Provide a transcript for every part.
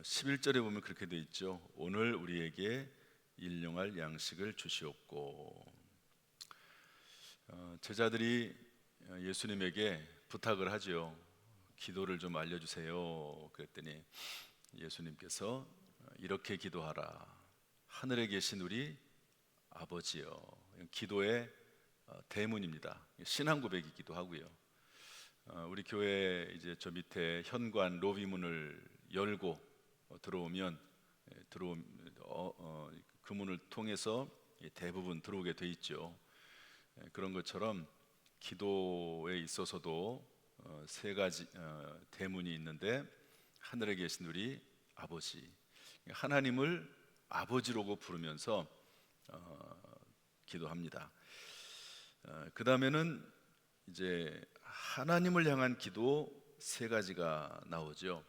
11절에 보면 그렇게 돼 있죠. 오늘 우리에게 일용할 양식을 주시옵고. 제자들이 예수님에게 부탁을 하죠. 기도를 좀 알려주세요. 그랬더니 예수님께서 이렇게 기도하라. 하늘에 계신 우리 아버지여. 기도의 대문입니다. 신앙 고백이기도 하고요. 우리 교회 이제 저 밑에 현관 로비문을 열고 들어오면 그 문을 통해서 대부분 들어오게 돼 있죠. 그런 것처럼 기도에 있어서도 세 가지 대문이 있는데, 하늘에 계신 우리 아버지, 하나님을 아버지라고 부르면서 기도합니다. 그 다음에는 이제 하나님을 향한 기도 세 가지가 나오죠.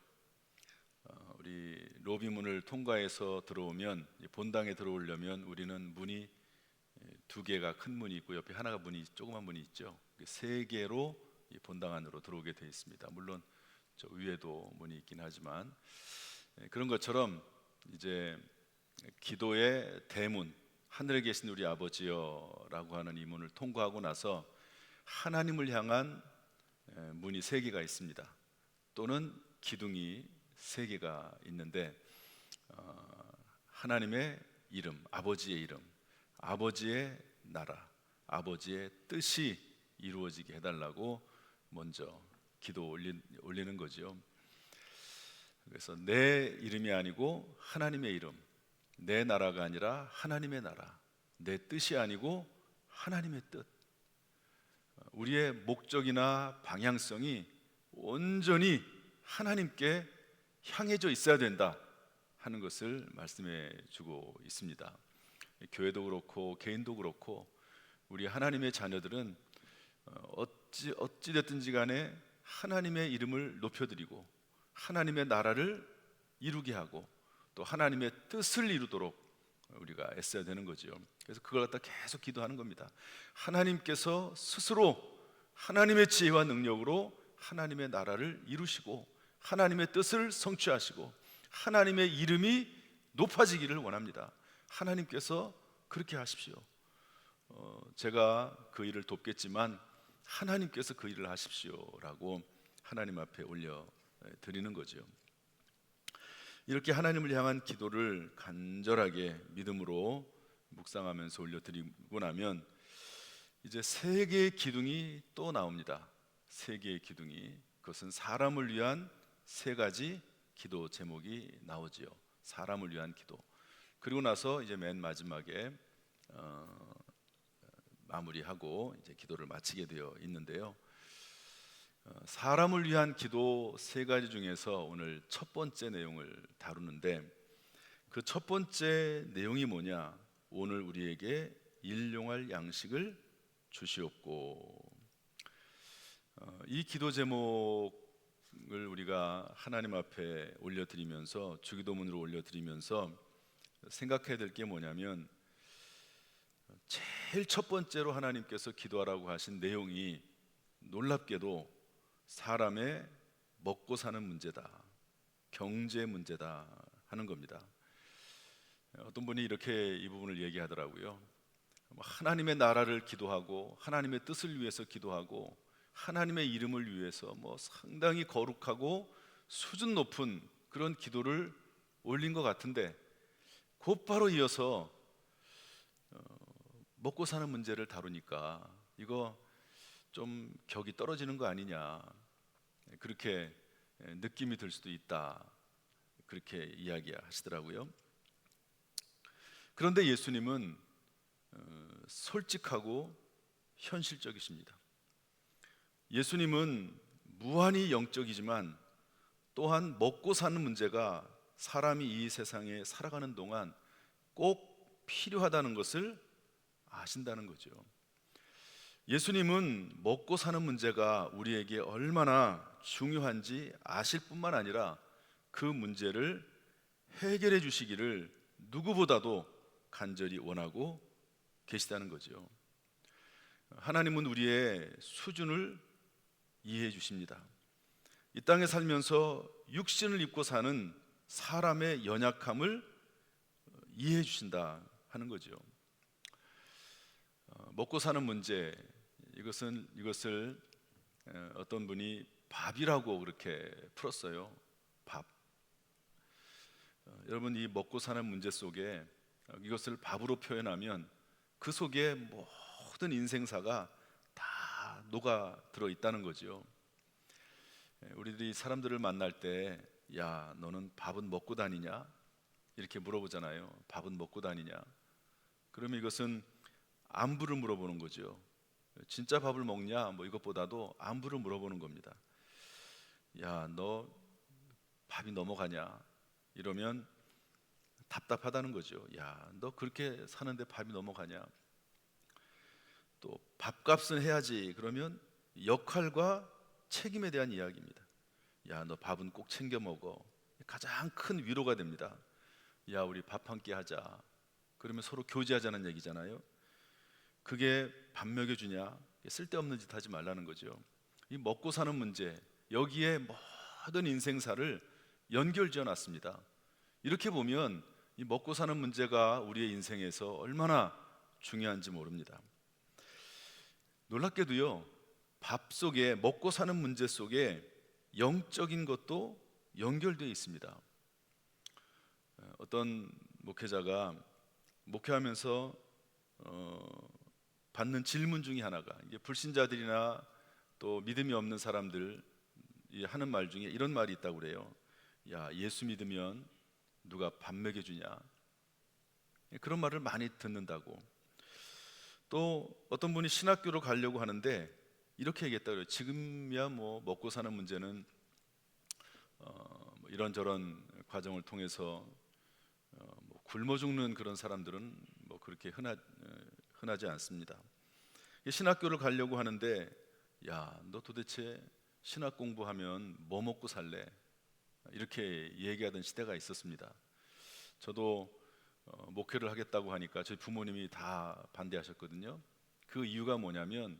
우리 로비문을 통과해서 들어오면, 본당에 들어오려면 우리는 문이 두 개가 큰 문이 있고 옆에 하나가 조그만 문이 있죠. 세 개로 본당 안으로 들어오게 되어 있습니다. 물론 저 위에도 문이 있긴 하지만, 그런 것처럼 이제 기도의 대문, 하늘에 계신 우리 아버지여라고 하는 이 문을 통과하고 나서 하나님을 향한 문이 세 개가 있습니다. 또는 기둥이 세 개가 있는데, 하나님의 이름, 아버지의 이름, 아버지의 나라, 아버지의 뜻이 이루어지게 해달라고 먼저 기도 올리는 거죠. 그래서 내 이름이 아니고 하나님의 이름, 내 나라가 아니라 하나님의 나라, 내 뜻이 아니고 하나님의 뜻. 우리의 목적이나 방향성이 온전히 하나님께 향해져 있어야 된다 하는 것을 말씀해 주고 있습니다. 교회도 그렇고 개인도 그렇고 우리 하나님의 자녀들은 어찌 됐든지 간에 하나님의 이름을 높여드리고 하나님의 나라를 이루게 하고 또 하나님의 뜻을 이루도록 우리가 애써야 되는 거죠. 그래서 그걸 갖다 계속 기도하는 겁니다. 하나님께서 스스로 하나님의 지혜와 능력으로 하나님의 나라를 이루시고 하나님의 뜻을 성취하시고 하나님의 이름이 높아지기를 원합니다. 하나님께서 그렇게 하십시오. 제가 그 일을 돕겠지만 하나님께서 그 일을 하십시오라고 하나님 앞에 올려 드리는 거죠. 이렇게 하나님을 향한 기도를 간절하게 믿음으로 묵상하면서 올려드리고 나면 이제 세 개의 기둥이 또 나옵니다. 세 개의 기둥이, 그것은 사람을 위한 세 가지 기도 제목이 나오지요. 사람을 위한 기도. 그리고 나서 이제 맨 마지막에 마무리하고 이제 기도를 마치게 되어 있는데요. 사람을 위한 기도 세 가지 중에서 오늘 첫 번째 내용을 다루는데, 그 첫 번째 내용이 뭐냐? 오늘 우리에게 일용할 양식을 주시옵고. 이 기도 제목을 우리가 하나님 앞에 올려드리면서, 주기도문으로 올려드리면서 생각해야 될 게 뭐냐면, 제일 첫 번째로 하나님께서 기도하라고 하신 내용이 놀랍게도 사람의 먹고 사는 문제다, 경제 문제다 하는 겁니다. 어떤 분이 이렇게 이 부분을 얘기하더라고요. 하나님의 나라를 기도하고 하나님의 뜻을 위해서 기도하고 하나님의 이름을 위해서 상당히 거룩하고 수준 높은 그런 기도를 올린 것 같은데, 곧바로 이어서 먹고 사는 문제를 다루니까 이거 좀 격이 떨어지는 거 아니냐, 그렇게 느낌이 들 수도 있다, 그렇게 이야기하시더라고요. 그런데 예수님은 솔직하고 현실적이십니다. 예수님은 무한히 영적이지만 또한 먹고 사는 문제가 사람이 이 세상에 살아가는 동안 꼭 필요하다는 것을 아신다는 거죠. 예수님은 먹고 사는 문제가 우리에게 얼마나 중요한지 아실 뿐만 아니라 그 문제를 해결해 주시기를 누구보다도 간절히 원하고 계시다는 거죠. 하나님은 우리의 수준을 이해해 주십니다. 이 땅에 살면서 육신을 입고 사는 사람의 연약함을 이해해 주신다 하는 거죠. 먹고 사는 문제, 이것을 어떤 분이 밥이라고 그렇게 풀었어요. 밥. 여러분, 이 먹고 사는 문제 속에 이것을 밥으로 표현하면 그 속에 모든 인생사가 다 녹아 들어 있다는 거죠. 우리들이 사람들을 만날 때, 야, 너는 밥은 먹고 다니냐? 이렇게 물어보잖아요. 밥은 먹고 다니냐? 그러면 이것은 안부를 물어보는 거죠. 진짜 밥을 먹냐? 이것보다도 안부를 물어보는 겁니다. 야, 너 밥이 넘어가냐? 이러면 답답하다는 거죠. 야, 너 그렇게 사는데 밥이 넘어가냐? 또 밥값은 해야지. 그러면 역할과 책임에 대한 이야기입니다. 야, 너 밥은 꼭 챙겨 먹어. 가장 큰 위로가 됩니다. 야, 우리 밥 한 끼 하자. 그러면 서로 교제하자는 얘기잖아요. 그게 밥 먹여주냐? 쓸데없는 짓 하지 말라는 거죠. 이 먹고 사는 문제, 여기에 모든 인생사를 연결지어 놨습니다. 이렇게 보면 이 먹고 사는 문제가 우리의 인생에서 얼마나 중요한지 모릅니다. 놀랍게도요, 밥 속에, 먹고 사는 문제 속에 영적인 것도 연결되어 있습니다. 어떤 목회자가 목회하면서 받는 질문 중에 하나가, 이게 불신자들이나 또 믿음이 없는 사람들이 하는 말 중에 이런 말이 있다고 그래요. 야, 예수 믿으면 누가 밥 먹여주냐? 그런 말을 많이 듣는다고. 또 어떤 분이 신학교로 가려고 하는데 이렇게 얘기했다고 그래요. 지금이야 먹고 사는 문제는 이런저런 과정을 통해서 굶어 죽는 그런 사람들은 그렇게 흔하지 않습니다. 신학교를 가려고 하는데, 야, 너 도대체 신학 공부하면 뭐 먹고 살래? 이렇게 얘기하던 시대가 있었습니다. 저도 목회를 하겠다고 하니까 저희 부모님이 다 반대하셨거든요. 그 이유가 뭐냐면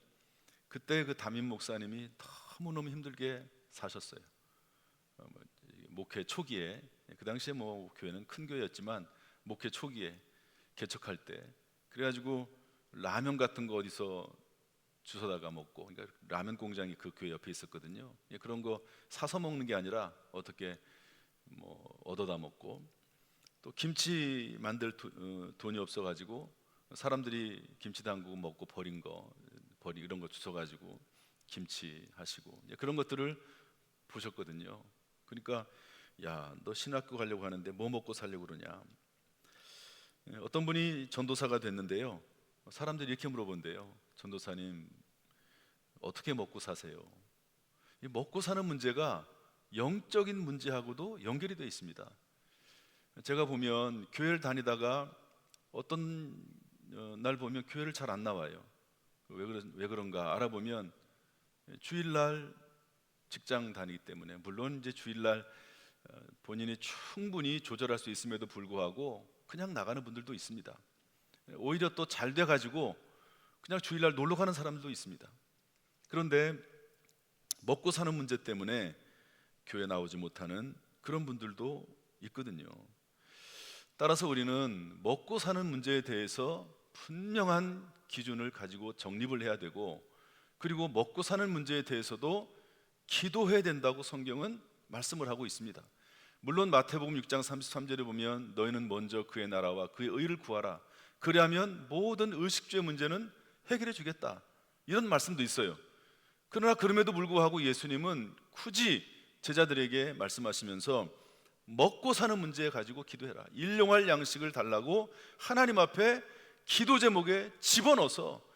그때 그 담임 목사님이 너무너무 힘들게 사셨어요. 목회 초기에, 그 당시에 교회는 큰 교회였지만 목회 초기에 개척할 때, 그래가지고 라면 같은 거 어디서 주워다가 먹고, 그러니까 라면 공장이 그 교회 옆에 있었거든요. 그런 거 사서 먹는 게 아니라 어떻게 얻어다 먹고, 또 김치 만들 돈이 없어가지고 사람들이 김치 담그고 먹고 버린 거, 이런 거 주워가지고 김치 하시고, 그런 것들을 보셨거든요. 그러니까 야, 너 신학교 가려고 하는데 뭐 먹고 살려고 그러냐? 어떤 분이 전도사가 됐는데요, 사람들이 이렇게 물어본대요. 전도사님, 어떻게 먹고 사세요? 이 먹고 사는 문제가 영적인 문제하고도 연결이 되어 있습니다. 제가 보면 교회를 다니다가 어떤 날 보면 교회를 잘 안 나와요. 왜 그런가 알아보면 주일날 직장 다니기 때문에, 물론 이제 주일날 본인이 충분히 조절할 수 있음에도 불구하고 그냥 나가는 분들도 있습니다. 오히려 또 잘 돼가지고 그냥 주일날 놀러 가는 사람들도 있습니다. 그런데 먹고 사는 문제 때문에 교회 나오지 못하는 그런 분들도 있거든요. 따라서 우리는 먹고 사는 문제에 대해서 분명한 기준을 가지고 정립을 해야 되고, 그리고 먹고 사는 문제에 대해서도 기도해야 된다고 성경은 말씀을 하고 있습니다. 물론 마태복음 6장 33절에 보면 너희는 먼저 그의 나라와 그의 의를 구하라, 그리하면 모든 의식주의 문제는 해결해 주겠다, 이런 말씀도 있어요. 그러나 그럼에도 불구하고 예수님은 굳이 제자들에게 말씀하시면서 먹고 사는 문제 가지고 기도해라, 일용할 양식을 달라고 하나님 앞에 기도 제목에 집어넣어서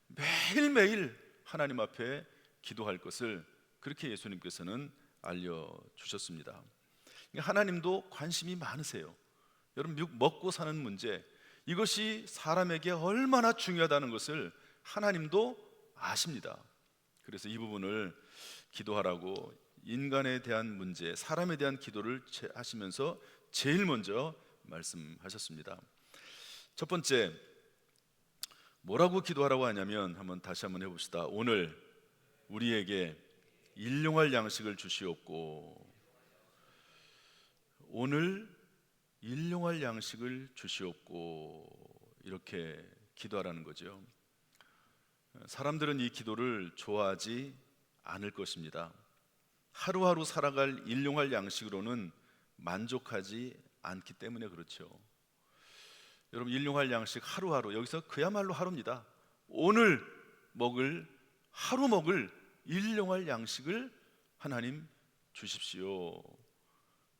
매일매일 하나님 앞에 기도할 것을 그렇게 예수님께서는 알려주셨습니다. 하나님도 관심이 많으세요. 여러분, 먹고 사는 문제, 이것이 사람에게 얼마나 중요하다는 것을 하나님도 아십니다. 그래서 이 부분을 기도하라고 인간에 대한 문제, 사람에 대한 기도를 하시면서 제일 먼저 말씀하셨습니다. 첫 번째, 뭐라고 기도하라고 하냐면, 다시 한번 해봅시다. 오늘 우리에게 일용할 양식을 주시옵고. 오늘 일용할 양식을 주시옵고 이렇게 기도하라는 거죠. 사람들은 이 기도를 좋아하지 않을 것입니다. 하루하루 살아갈 일용할 양식으로는 만족하지 않기 때문에 그렇죠. 여러분, 일용할 양식 하루하루, 여기서 그야말로 하루입니다. 오늘 하루 먹을 일용할 양식을 하나님 주십시오.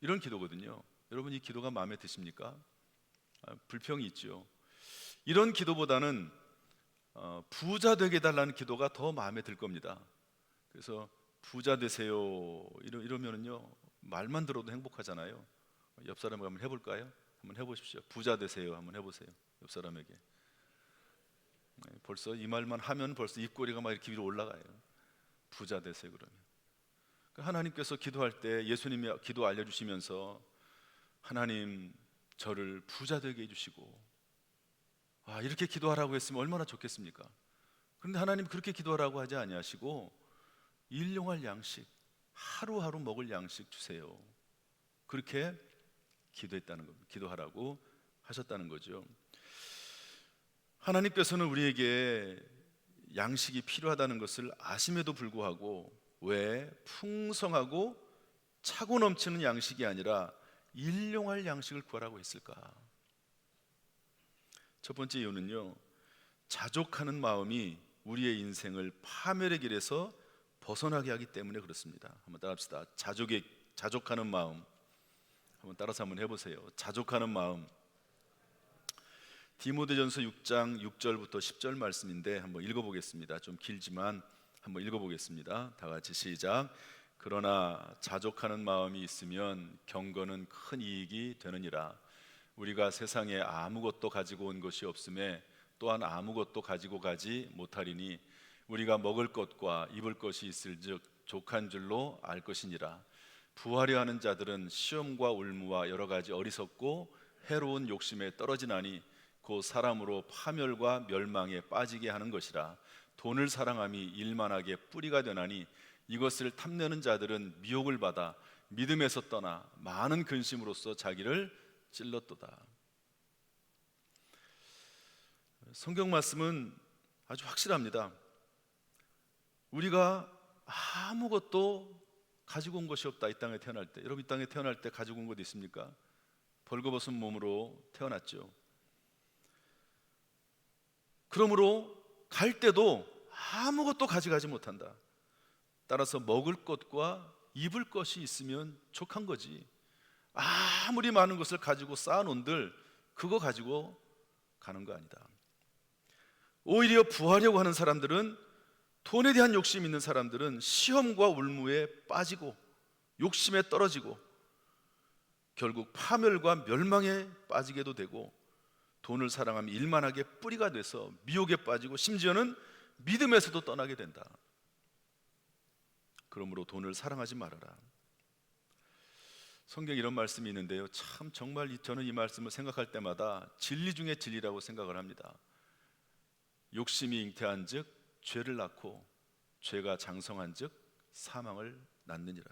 이런 기도거든요. 여러분, 이 기도가 마음에 드십니까? 불평이 있죠. 이런 기도보다는 부자 되게 해달라는 기도가 더 마음에 들 겁니다. 그래서 부자 되세요 이러면은요, 말만 들어도 행복하잖아요. 옆 사람과 한번 해볼까요? 한번 해보십시오. 부자 되세요 한번 해보세요. 옆 사람에게. 벌써 이 말만 하면 벌써 입꼬리가 막 이렇게 위로 올라가요. 부자 되세요. 그러면 하나님께서 기도할 때 예수님이 기도 알려주시면서 하나님 저를 부자 되게 해주시고, 이렇게 기도하라고 했으면 얼마나 좋겠습니까? 그런데 하나님 그렇게 기도하라고 하지 아니하시고 일용할 양식, 하루하루 먹을 양식 주세요. 그렇게 기도했다는 겁니다. 기도하라고 하셨다는 거죠. 하나님께서는 우리에게 양식이 필요하다는 것을 아심에도 불구하고 왜 풍성하고 차고 넘치는 양식이 아니라 일용할 양식을 구하라고 했을까? 첫 번째 이유는요, 자족하는 마음이 우리의 인생을 파멸의 길에서 벗어나게 하기 때문에 그렇습니다. 한번 따라합시다. 자족하는 마음. 한번 따라서 한번 해보세요. 자족하는 마음. 디모데전서 6장 6절부터 10절 말씀인데 한번 읽어보겠습니다. 좀 길지만 한번 읽어보겠습니다. 다 같이 시작. 그러나 자족하는 마음이 있으면 경건은 큰 이익이 되느니라. 우리가 세상에 아무것도 가지고 온 것이 없음에 또한 아무것도 가지고 가지 못하리니 우리가 먹을 것과 입을 것이 있을즉 족한 줄로 알 것이니라. 부하려 하는 자들은 시험과 울무와 여러 가지 어리석고 해로운 욕심에 떨어지나니 곧 사람으로 파멸과 멸망에 빠지게 하는 것이라. 돈을 사랑함이 일만하게 뿌리가 되나니 이것을 탐내는 자들은 미혹을 받아 믿음에서 떠나 많은 근심으로써 자기를 찔렀도다. 성경 말씀은 아주 확실합니다. 우리가 아무것도 가지고 온 것이 없다. 이 땅에 태어날 때. 여러분, 이 땅에 태어날 때 가지고 온 것 있습니까? 벌거벗은 몸으로 태어났죠. 그러므로 갈 때도 아무것도 가져가지 못한다. 따라서 먹을 것과 입을 것이 있으면 족한 거지. 아무리 많은 것을 가지고 쌓아놓은들 그거 가지고 가는 거 아니다. 오히려 부하려고 하는 사람들은, 돈에 대한 욕심이 있는 사람들은 시험과 울무에 빠지고 욕심에 떨어지고 결국 파멸과 멸망에 빠지게도 되고, 돈을 사랑하면 일만하게 뿌리가 돼서 미혹에 빠지고 심지어는 믿음에서도 떠나게 된다. 그러므로 돈을 사랑하지 말아라. 성경에 이런 말씀이 있는데요, 참 정말 저는 이 말씀을 생각할 때마다 진리 중에 진리라고 생각을 합니다. 욕심이 잉태한 즉 죄를 낳고 죄가 장성한 즉 사망을 낳느니라.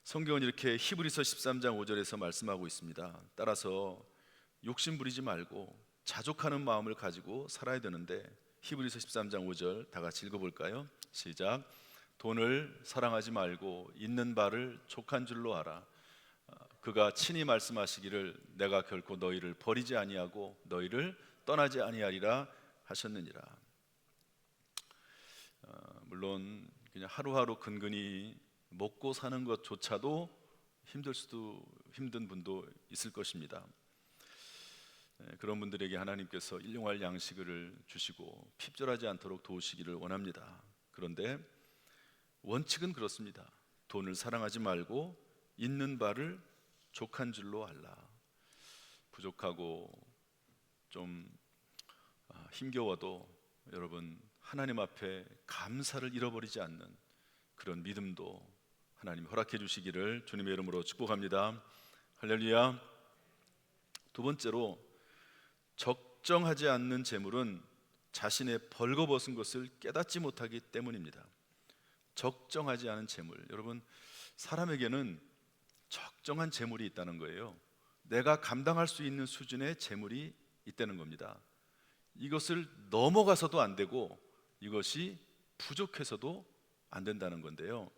성경은 이렇게 히브리서 13장 5절에서 말씀하고 있습니다. 따라서 욕심 부리지 말고 자족하는 마음을 가지고 살아야 되는데, 히브리서 13장 5절 다 같이 읽어볼까요? 시작. 돈을 사랑하지 말고 있는 바를 족한 줄로 알아. 그가 친히 말씀하시기를 내가 결코 너희를 버리지 아니하고 너희를 떠나지 아니하리라 하셨느니라. 물론 그냥 하루하루 근근히 먹고 사는 것조차도 힘든 분도 있을 것입니다. 그런 분들에게 하나님께서 일용할 양식을 주시고 핍절하지 않도록 도우시기를 원합니다. 그런데 원칙은 그렇습니다. 돈을 사랑하지 말고 있는 바를 족한 줄로 알라. 부족하고 좀 힘겨워도 여러분, 하나님 앞에 감사를 잃어버리지 않는 그런 믿음도 하나님 허락해 주시기를 주님의 이름으로 축복합니다. 할렐루야. 두 번째로, 적정하지 않는 재물은 자신의 벌거벗은 것을 깨닫지 못하기 때문입니다. 적정하지 않은 재물. 여러분, 사람에게는 적정한 재물이 있다는 거예요. 내가 감당할 수 있는 수준의 재물이 있다는 겁니다. 이것을 넘어가서도 안 되고 이것이 부족해서도 안 된다는 건데요.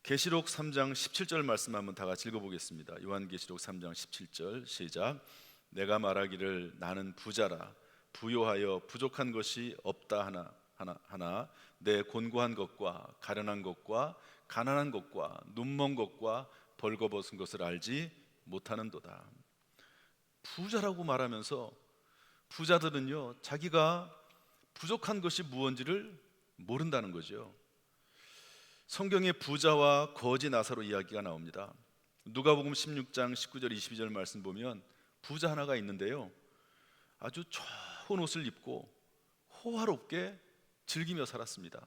계시록 3장 17절 말씀 한번 다 같이 읽어보겠습니다. 요한계시록 3장 17절 시작. 내가 말하기를 나는 부자라 부요하여 부족한 것이 없다 하나 내 곤고한 것과 가련한 것과 가난한 것과 눈먼 것과 벌거벗은 것을 알지 못하는도다. 부자라고 말하면서 부자들은요 자기가 부족한 것이 무엇인지를 모른다는 거죠. 성경에 부자와 거지 나사로 이야기가 나옵니다. 누가복음 16장 19절 22절 말씀 보면 부자 하나가 있는데요, 아주 좋은 옷을 입고 호화롭게 즐기며 살았습니다.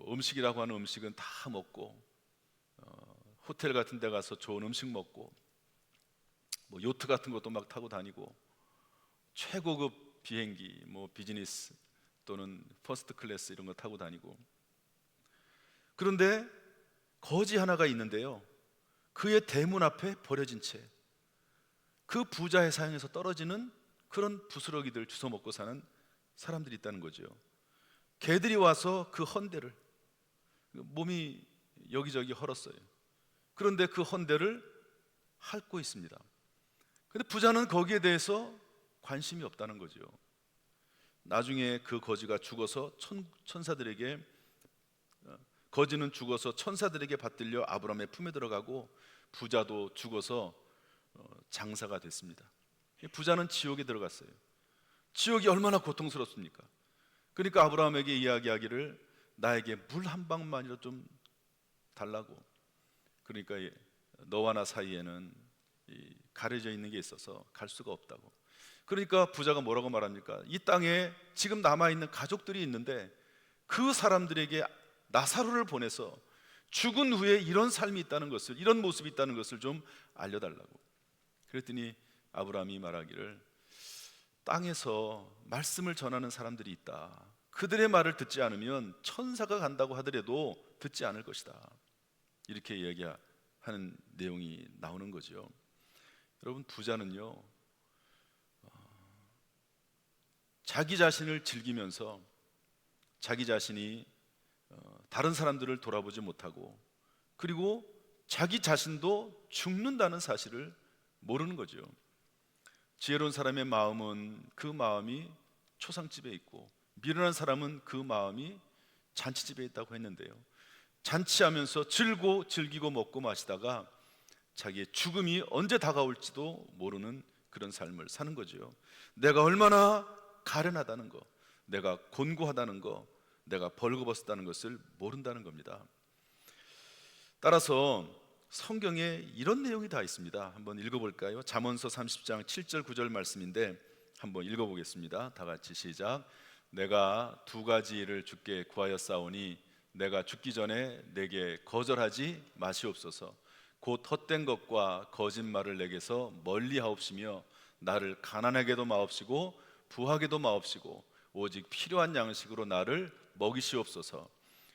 음식이라고 하는 음식은 다 먹고, 호텔 같은 데 가서 좋은 음식 먹고, 요트 같은 것도 막 타고 다니고, 최고급 비행기, 비즈니스 또는 퍼스트 클래스 이런 거 타고 다니고. 그런데 거지 하나가 있는데요, 그의 대문 앞에 버려진 채 그 부자의 사양에서 떨어지는 그런 부스러기들 주워 먹고 사는 사람들이 있다는 거죠. 개들이 와서 그 헌대를, 몸이 여기저기 헐었어요. 그런데 그 헌대를 핥고 있습니다. 그런데 부자는 거기에 대해서 관심이 없다는 거죠. 나중에 그 거지가 죽어서 천사들에게, 거지는 죽어서 천사들에게 받들려 아브라함의 품에 들어가고, 부자도 죽어서 장사가 됐습니다. 부자는 지옥에 들어갔어요. 지옥이 얼마나 고통스럽습니까? 그러니까 아브라함에게 이야기하기를 나에게 물 한 방만이라도 좀 달라고. 그러니까 너와 나 사이에는 가려져 있는 게 있어서 갈 수가 없다고. 그러니까 부자가 뭐라고 말합니까? 이 땅에 지금 남아있는 가족들이 있는데 그 사람들에게 나사로를 보내서 죽은 후에 이런 삶이 있다는 것을, 이런 모습이 있다는 것을 좀 알려달라고. 그랬더니 아브라함이 말하기를 땅에서 말씀을 전하는 사람들이 있다. 그들의 말을 듣지 않으면 천사가 간다고 하더라도 듣지 않을 것이다. 이렇게 이야기하는 내용이 나오는 거죠. 여러분, 부자는요 자기 자신을 즐기면서 자기 자신이 다른 사람들을 돌아보지 못하고, 그리고 자기 자신도 죽는다는 사실을 모르는 거죠. 지혜로운 사람의 마음은 그 마음이 초상집에 있고, 미련한 사람은 그 마음이 잔치집에 있다고 했는데요, 잔치하면서 즐기고 먹고 마시다가 자기의 죽음이 언제 다가올지도 모르는 그런 삶을 사는 거죠. 내가 얼마나 가련하다는 거, 내가 곤고하다는 거, 내가 벌거벗었다는 것을 모른다는 겁니다. 따라서 성경에 이런 내용이 다 있습니다. 한번 읽어볼까요? 잠언서 30장 7절 9절 말씀인데 한번 읽어보겠습니다. 다 같이 시작. 내가 두 가지 일을 주께 구하였사오니 내가 죽기 전에 내게 거절하지 마시옵소서. 곧 헛된 것과 거짓말을 내게서 멀리하옵시며 나를 가난하게도 마옵시고 부하게도 마옵시고 오직 필요한 양식으로 나를 먹이시옵소서.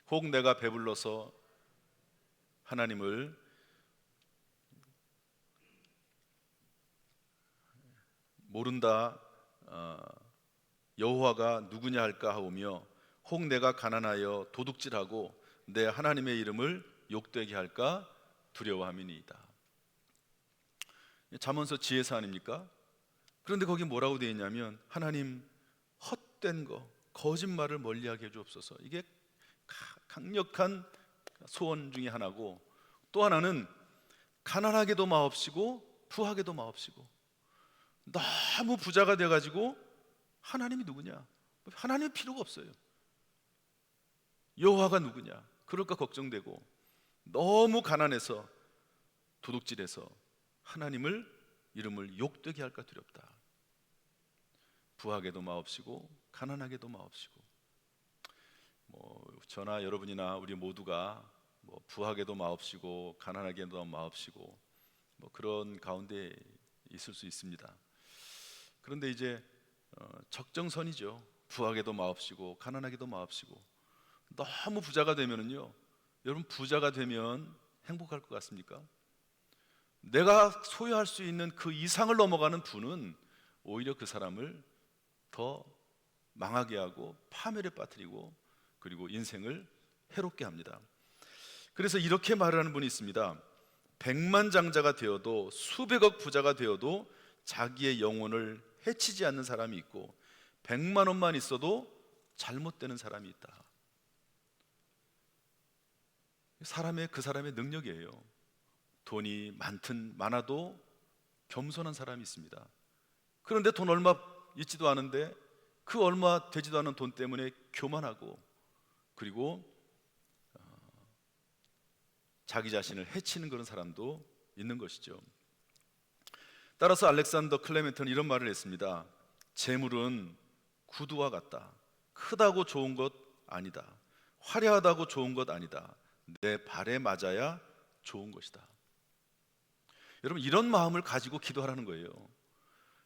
혹 내가 배불러서 하나님을 모른다, 여호와가 누구냐 할까 하오며, 혹 내가 가난하여 도둑질하고 내 하나님의 이름을 욕되게 할까 두려워함이니이다. 잠언서 지혜사 아닙니까? 그런데 거기 뭐라고 되어 있냐면, 하나님 헛된 거, 거짓말을 멀리하게 해주옵소서. 이게 강력한 소원 중에 하나고, 또 하나는 가난하게도 마옵시고 부하게도 마옵시고. 너무 부자가 돼가지고 하나님이 누구냐, 하나님이 필요가 없어요. 여호와가 누구냐 그럴까 걱정되고, 너무 가난해서 도둑질해서 하나님을 이름을 욕되게 할까 두렵다. 부하게도 마옵시고 가난하게도 마옵시고. 저나 여러분이나 우리 모두가 부하게도 마옵시고 가난하게도 마옵시고 그런 가운데 있을 수 있습니다. 그런데 이제 적정선이죠. 부하게도 마옵시고 가난하게도 마옵시고. 너무 부자가 되면은요, 여러분 부자가 되면 행복할 것 같습니까? 내가 소유할 수 있는 그 이상을 넘어가는 부는 오히려 그 사람을 더 망하게 하고 파멸에 빠뜨리고 그리고 인생을 해롭게 합니다. 그래서 이렇게 말하는 분이 있습니다. 백만장자가 되어도 수백억 부자가 되어도 자기의 영혼을 해치지 않는 사람이 있고 100만 원만 있어도 잘못되는 사람이 있다. 그 사람의 능력이에요. 돈이 많든 많아도 겸손한 사람이 있습니다. 그런데 돈 얼마 있지도 않은데 그 얼마 되지도 않은 돈 때문에 교만하고 그리고 자기 자신을 해치는 그런 사람도 있는 것이죠. 따라서 알렉산더 클레멘트는 이런 말을 했습니다. 재물은 구두와 같다. 크다고 좋은 것 아니다. 화려하다고 좋은 것 아니다. 내 발에 맞아야 좋은 것이다. 여러분, 이런 마음을 가지고 기도하라는 거예요.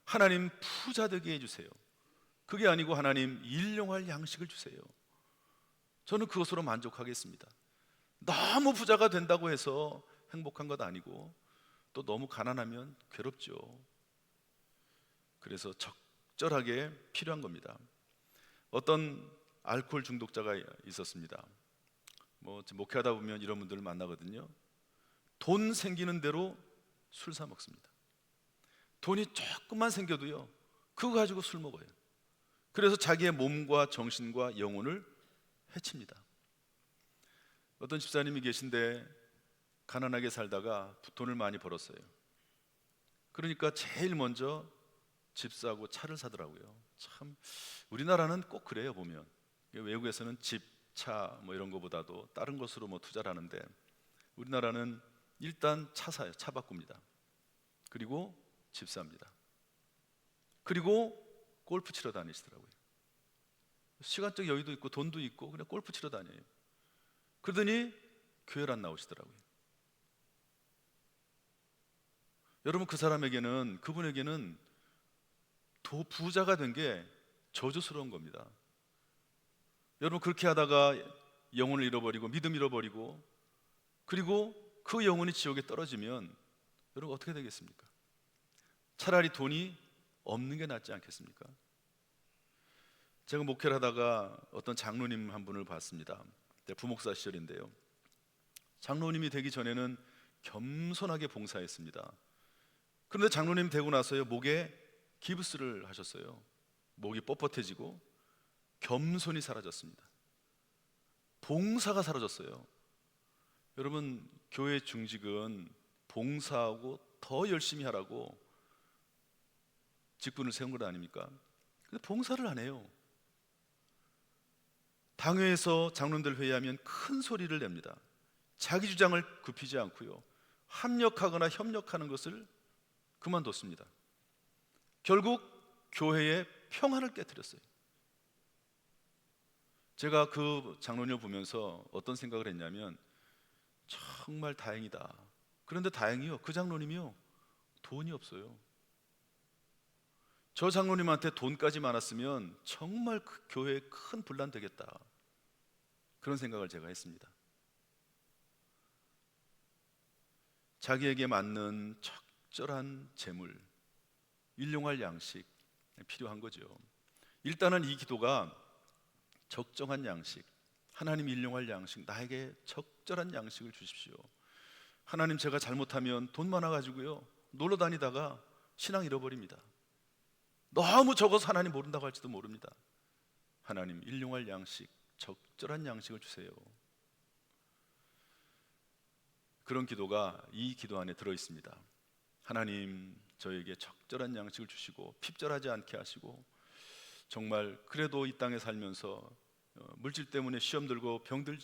하나님 부자 되게 해주세요. 그게 아니고 하나님 일용할 양식을 주세요. 저는 그것으로 만족하겠습니다. 너무 부자가 된다고 해서 행복한 것 아니고 또 너무 가난하면 괴롭죠. 그래서 적절하게 필요한 겁니다. 어떤 알코올 중독자가 있었습니다. 목회하다 보면 이런 분들을 만나거든요. 돈 생기는 대로 술 사 먹습니다. 돈이 조금만 생겨도요, 그거 가지고 술 먹어요. 그래서 자기의 몸과 정신과 영혼을 해칩니다. 어떤 집사님이 계신데 가난하게 살다가 돈을 많이 벌었어요. 그러니까 제일 먼저 집 사고 차를 사더라고요. 참 우리나라는 꼭 그래요. 보면 외국에서는 집, 차 이런 거보다도 다른 것으로 투자를 하는데 우리나라는 일단 차 사요. 차 바꿉니다. 그리고 집 삽니다. 그리고 골프 치러 다니시더라고요. 시간적 여유도 있고 돈도 있고 그냥 골프 치러 다녀요. 그러더니 교회를 안 나오시더라고요. 여러분, 그분에게는 부자가 된 게 저주스러운 겁니다. 여러분, 그렇게 하다가 영혼을 잃어버리고 믿음 잃어버리고 그리고 그 영혼이 지옥에 떨어지면 여러분 어떻게 되겠습니까? 차라리 돈이 없는 게 낫지 않겠습니까? 제가 목회를 하다가 어떤 장로님 한 분을 봤습니다. 부목사 시절인데요. 장로님이 되기 전에는 겸손하게 봉사했습니다. 그런데 장로님 되고 나서요, 목에 기부스를 하셨어요. 목이 뻣뻣해지고 겸손이 사라졌습니다. 봉사가 사라졌어요. 여러분, 교회 중직은 봉사하고 더 열심히 하라고 직분을 세운 것 아닙니까? 근데 봉사를 안 해요. 당회에서 장로들 회의하면 큰 소리를 냅니다. 자기 주장을 굽히지 않고요, 합력하거나 협력하는 것을 그만뒀습니다. 결국 교회의 평안을 깨뜨렸어요. 제가 그 장로님을 보면서 어떤 생각을 했냐면 정말 다행이다. 그런데 다행히요, 그 장로님이요 돈이 없어요. 저 장로님한테 돈까지 많았으면 정말 그 교회에 큰 분란 되겠다, 그런 생각을 제가 했습니다. 자기에게 맞는 적절한 재물, 일용할 양식 필요한 거죠. 일단은 이 기도가 적정한 양식, 하나님 일용할 양식, 나에게 적절한 양식을 주십시오. 하나님, 제가 잘못하면 돈 많아가지고요 놀러 다니다가 신앙 잃어버립니다. 너무 적어서 하나님 모른다고 할지도 모릅니다. 하나님 일용할 양식, 적절한 양식을 주세요. 그런 기도가 이 기도 안에 들어있습니다. 하나님, 저에게 적절한 양식을 주시고 핍절하지 않게 하시고 정말 그래도 이 땅에 살면서 물질 때문에 시험 들고 병들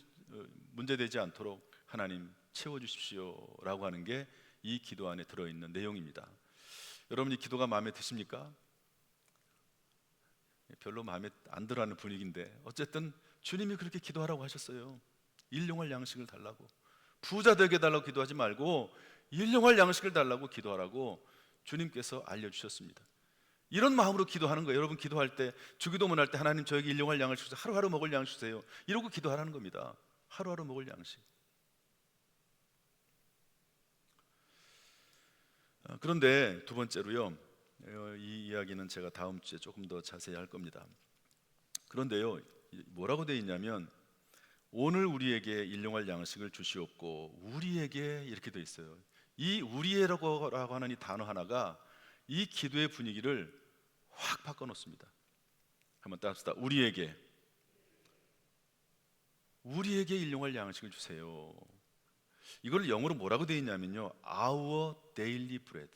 문제되지 않도록 하나님 채워주십시오 라고 하는 게 이 기도 안에 들어있는 내용입니다. 여러분, 이 기도가 마음에 드십니까? 별로 마음에 안 들어하는 분위기인데 어쨌든 주님이 그렇게 기도하라고 하셨어요. 일용할 양식을 달라고. 부자 되게 달라고 기도하지 말고 일용할 양식을 달라고 기도하라고 주님께서 알려주셨습니다. 이런 마음으로 기도하는 거예요. 여러분 기도할 때, 주기도문 할 때 하나님 저에게 일용할 양식 주세요. 하루하루 먹을 양식 주세요. 이러고 기도하라는 겁니다. 하루하루 먹을 양식. 그런데 두 번째로요, 이 이야기는 제가 다음 주에 조금 더 자세히 할 겁니다. 그런데요, 뭐라고 되어 있냐면 오늘 우리에게 일용할 양식을 주시옵고 우리에게 이렇게 되어 있어요. 이 우리라고 하는 이 단어 하나가 이 기도의 분위기를 확 바꿔놓습니다. 한번 따라합시다. 우리에게 일용할 양식을 주세요. 이걸 영어로 뭐라고 되어 있냐면요, Our daily bread.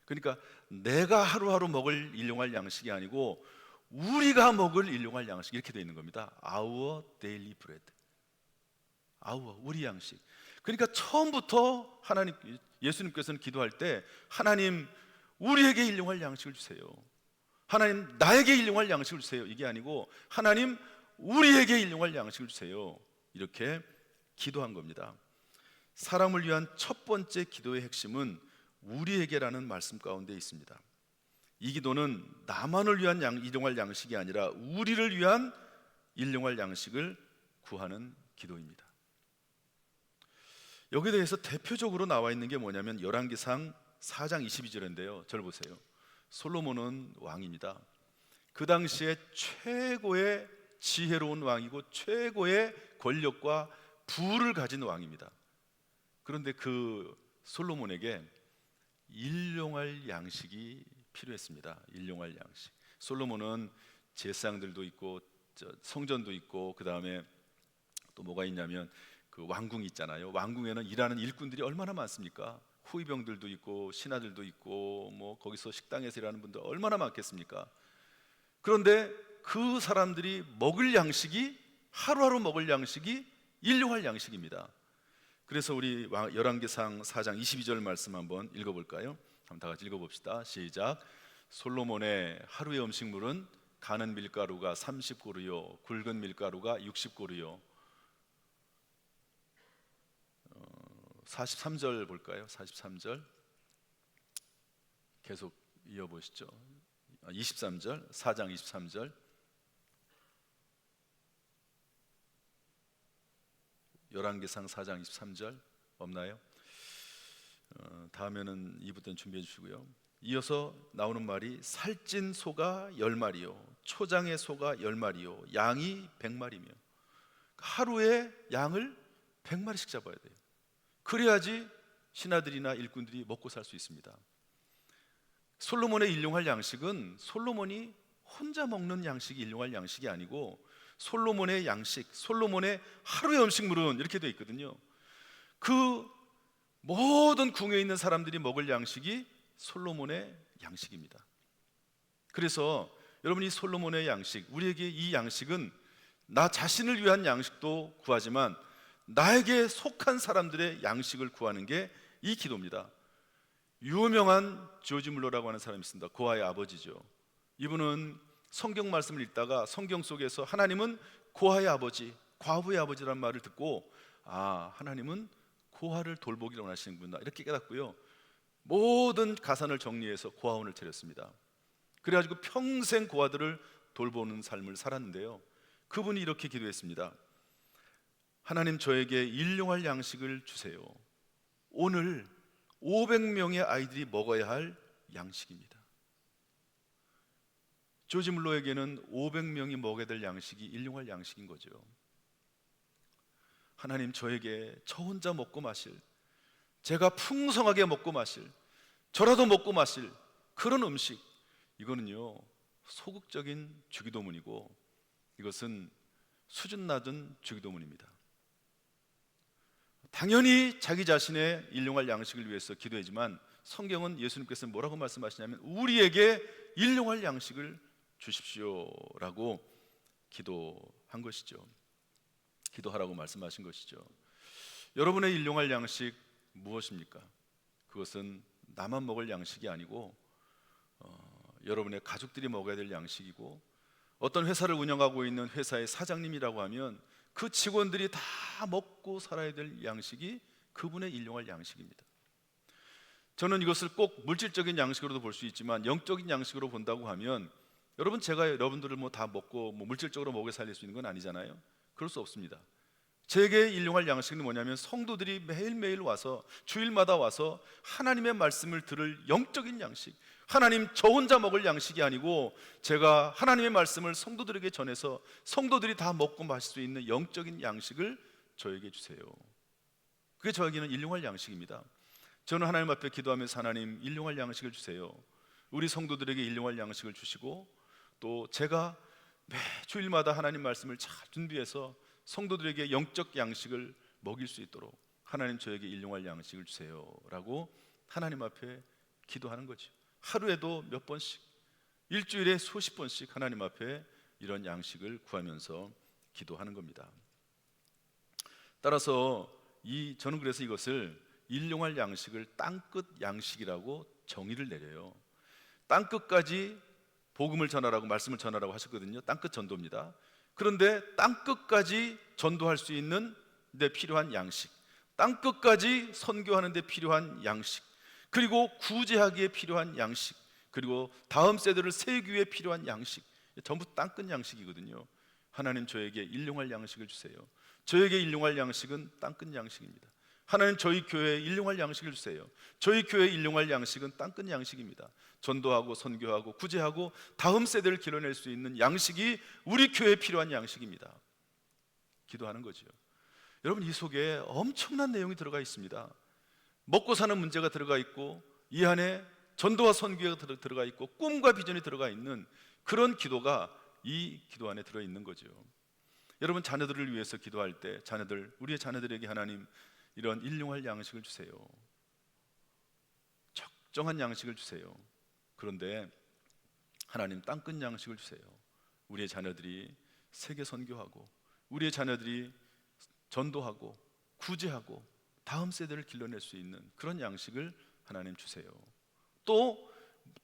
그러니까 내가 하루하루 먹을 일용할 양식이 아니고 우리가 먹을 일용할 양식, 이렇게 되어 있는 겁니다. Our daily bread. 우리 양식. 그러니까 처음부터 하나님, 예수님께서는 기도할 때 하나님 우리에게 일용할 양식을 주세요. 하나님 나에게 일용할 양식을 주세요. 이게 아니고 하나님 우리에게 일용할 양식을 주세요. 이렇게 기도한 겁니다. 사람을 위한 첫 번째 기도의 핵심은 우리에게라는 말씀 가운데 있습니다. 이 기도는 나만을 위한 일용할 양식이 아니라 우리를 위한 일용할 양식을 구하는 기도입니다. 여기에 대해서 대표적으로 나와 있는 게 뭐냐면 열왕기상 4장 22절인데요. 저를 보세요. 솔로몬은 왕입니다. 그 당시에 최고의 지혜로운 왕이고 최고의 권력과 부를 가진 왕입니다. 그런데 그 솔로몬에게 일용할 양식이 필요했습니다. 일용할 양식. 솔로몬은 제사장들도 있고 성전도 있고, 그 다음에 또 뭐가 있냐면 그 왕궁이 있잖아요. 왕궁에는 일하는 일꾼들이 얼마나 많습니까? 후위병들도 있고 신하들도 있고, 뭐 거기서 식당에서 일하는 분들 얼마나 많겠습니까? 그런데 그 사람들이 먹을 양식이, 하루하루 먹을 양식이 일용할 양식입니다. 그래서 우리 열왕기상 4장 22절 말씀 한번 읽어볼까요? 한번 다 같이 읽어봅시다. 시작. 솔로몬의 하루의 음식물은 가는 밀가루가 30고루요 굵은 밀가루가 60고루요. 43절 볼까요? 43절 계속 이어보시죠. 23절, 4장 23절. 열왕기상 4장 23절 없나요? 다음에는 2부 때 준비해 주시고요. 이어서 나오는 말이 살찐 소가 10마리요 초장의 소가 10마리요 양이 100마리며, 하루에 양을 100마리씩 잡아야 돼요. 그래야지 신하들이나 일꾼들이 먹고 살 수 있습니다. 솔로몬의 일용할 양식은 솔로몬이 혼자 먹는 양식이 일용할 양식이 아니고 솔로몬의 양식, 솔로몬의 하루의 음식물은 이렇게 되어 있거든요. 그 모든 궁에 있는 사람들이 먹을 양식이 솔로몬의 양식입니다. 그래서 여러분이 솔로몬의 양식, 우리에게 이 양식은 나 자신을 위한 양식도 구하지만 나에게 속한 사람들의 양식을 구하는 게 이 기도입니다. 유명한 조지 물러라고 하는 사람이 있습니다. 고아의 아버지죠. 이분은 성경 말씀을 읽다가 성경 속에서 하나님은 고아의 아버지, 과부의 아버지라는 말을 듣고, 하나님은 고아를 돌보기를 원하시는구나, 이렇게 깨닫고요, 모든 가산을 정리해서 고아원을 차렸습니다. 그래가지고 평생 고아들을 돌보는 삶을 살았는데요, 그분이 이렇게 기도했습니다. 하나님 저에게 일용할 양식을 주세요. 오늘 500명의 아이들이 먹어야 할 양식입니다. 조지 물러에게는 500명이 먹어야 될 양식이 일용할 양식인 거죠. 하나님 저에게 저 혼자 먹고 마실, 제가 풍성하게 먹고 마실, 저라도 먹고 마실 그런 음식, 이거는요 소극적인 주기도문이고 이것은 수준 낮은 주기도문입니다. 당연히 자기 자신의 일용할 양식을 위해서 기도하지만 성경은 예수님께서 뭐라고 말씀하시냐면 우리에게 일용할 양식을 주십시오라고 기도한 것이죠. 기도하라고 말씀하신 것이죠. 여러분의 일용할 양식 무엇입니까? 그것은 나만 먹을 양식이 아니고 여러분의 가족들이 먹어야 될 양식이고, 어떤 회사를 운영하고 있는 회사의 사장님이라고 하면 그 직원들이 다 먹고 살아야 될 양식이 그분의 일용할 양식입니다. 저는 이것을 꼭 물질적인 양식으로도 볼 수 있지만 영적인 양식으로 본다고 하면 여러분, 제가 여러분들을 뭐 다 먹고 뭐 물질적으로 먹여 살릴 수 있는 건 아니잖아요. 그럴 수 없습니다. 제게 일용할 양식은 뭐냐면 성도들이 매일매일 와서, 주일마다 와서 하나님의 말씀을 들을 영적인 양식, 하나님 저 혼자 먹을 양식이 아니고 제가 하나님의 말씀을 성도들에게 전해서 성도들이 다 먹고 마실 수 있는 영적인 양식을 저에게 주세요. 그게 저에게는 일용할 양식입니다. 저는 하나님 앞에 기도하면서 하나님, 일용할 양식을 주세요. 우리 성도들에게 일용할 양식을 주시고, 또 제가 매 주일마다 하나님 말씀을 잘 준비해서 성도들에게 영적 양식을 먹일 수 있도록 하나님, 저에게 일용할 양식을 주세요 라고 하나님 앞에 기도하는 거죠. 하루에도 몇 번씩, 일주일에 수십 번씩 하나님 앞에 이런 양식을 구하면서 기도하는 겁니다. 따라서 저는 그래서 이것을 일용할 양식을 땅끝 양식이라고 정의를 내려요. 땅끝까지 복음을 전하라고, 말씀을 전하라고 하셨거든요. 땅끝 전도입니다. 그런데 땅끝까지 전도할 수 있는 데 필요한 양식, 땅끝까지 선교하는 데 필요한 양식, 그리고 구제하기에 필요한 양식, 그리고 다음 세대를 세우기 위해 필요한 양식, 전부 땅끝 양식이거든요. 하나님, 저에게 일용할 양식을 주세요. 저에게 일용할 양식은 땅끝 양식입니다. 하나님, 저희 교회에 일용할 양식을 주세요. 저희 교회에 일용할 양식은 땅끝 양식입니다. 전도하고 선교하고 구제하고 다음 세대를 길러낼 수 있는 양식이 우리 교회에 필요한 양식입니다. 기도하는 거죠. 여러분, 이 속에 엄청난 내용이 들어가 있습니다. 먹고 사는 문제가 들어가 있고, 이 안에 전도와 선교가 들어가 있고, 꿈과 비전이 들어가 있는 그런 기도가 이 기도 안에 들어있는 거죠. 여러분, 자녀들을 위해서 기도할 때 우리의 자녀들에게 하나님, 이런 일용할 양식을 주세요. 적정한 양식을 주세요. 그런데 하나님, 땅끝 양식을 주세요. 우리의 자녀들이 세계 선교하고, 우리의 자녀들이 전도하고 구제하고 다음 세대를 길러낼 수 있는 그런 양식을 하나님 주세요. 또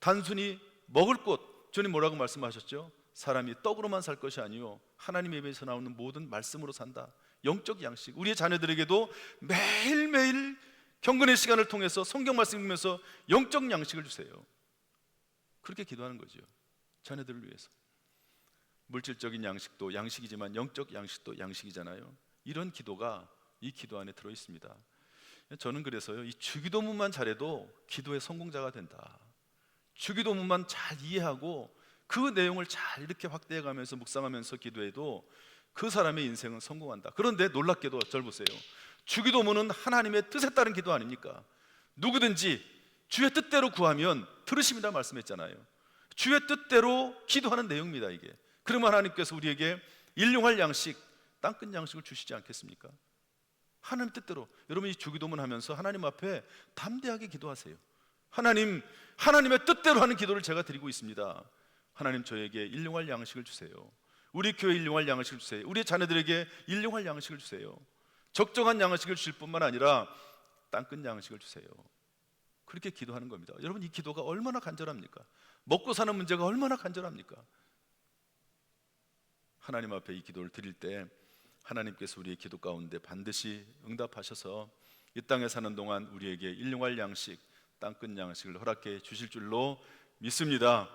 단순히 먹을 것, 주님 뭐라고 말씀하셨죠? 사람이 떡으로만 살 것이 아니요 하나님의 입에서 나오는 모든 말씀으로 산다. 영적 양식, 우리의 자녀들에게도 매일매일 경건의 시간을 통해서 성경 말씀 읽으면서 영적 양식을 주세요. 그렇게 기도하는 거죠. 자녀들을 위해서. 물질적인 양식도 양식이지만 영적 양식도 양식이잖아요. 이런 기도가 이 기도 안에 들어있습니다. 저는 그래서요, 이 주기도문만 잘해도 기도의 성공자가 된다. 주기도문만 잘 이해하고 그 내용을 잘 이렇게 확대해 가면서 묵상하면서 기도해도 그 사람의 인생은 성공한다. 그런데 놀랍게도 절 보세요. 주기도문은 하나님의 뜻에 따른 기도 아닙니까? 누구든지 주의 뜻대로 구하면 들으십니다 말씀했잖아요. 주의 뜻대로 기도하는 내용입니다 이게. 그러면 하나님께서 우리에게 일용할 양식, 땅끝 양식을 주시지 않겠습니까? 하나님 뜻대로. 여러분, 이 주기도문 하면서 하나님 앞에 담대하게 기도하세요. 하나님, 하나님의 뜻대로 하는 기도를 제가 드리고 있습니다. 하나님, 저에게 일용할 양식을 주세요. 우리 교회 일용할 양식을 주세요. 우리 자녀들에게 일용할 양식을 주세요. 적정한 양식을 주실 뿐만 아니라 땅끝 양식을 주세요. 그렇게 기도하는 겁니다. 여러분, 이 기도가 얼마나 간절합니까? 먹고 사는 문제가 얼마나 간절합니까? 하나님 앞에 이 기도를 드릴 때 하나님께서 우리의 기도 가운데 반드시 응답하셔서 이 땅에 사는 동안 우리에게 일용할 양식, 땅끝 양식을 허락해 주실 줄로 믿습니다.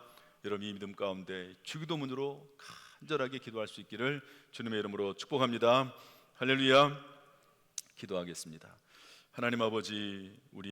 여러분, 이 믿음 가운데 주기도문으로 간절하게 기도할 수 있기를 주님의 이름으로 축복합니다. 할렐루야. 기도하겠습니다. 하나님 아버지, 우리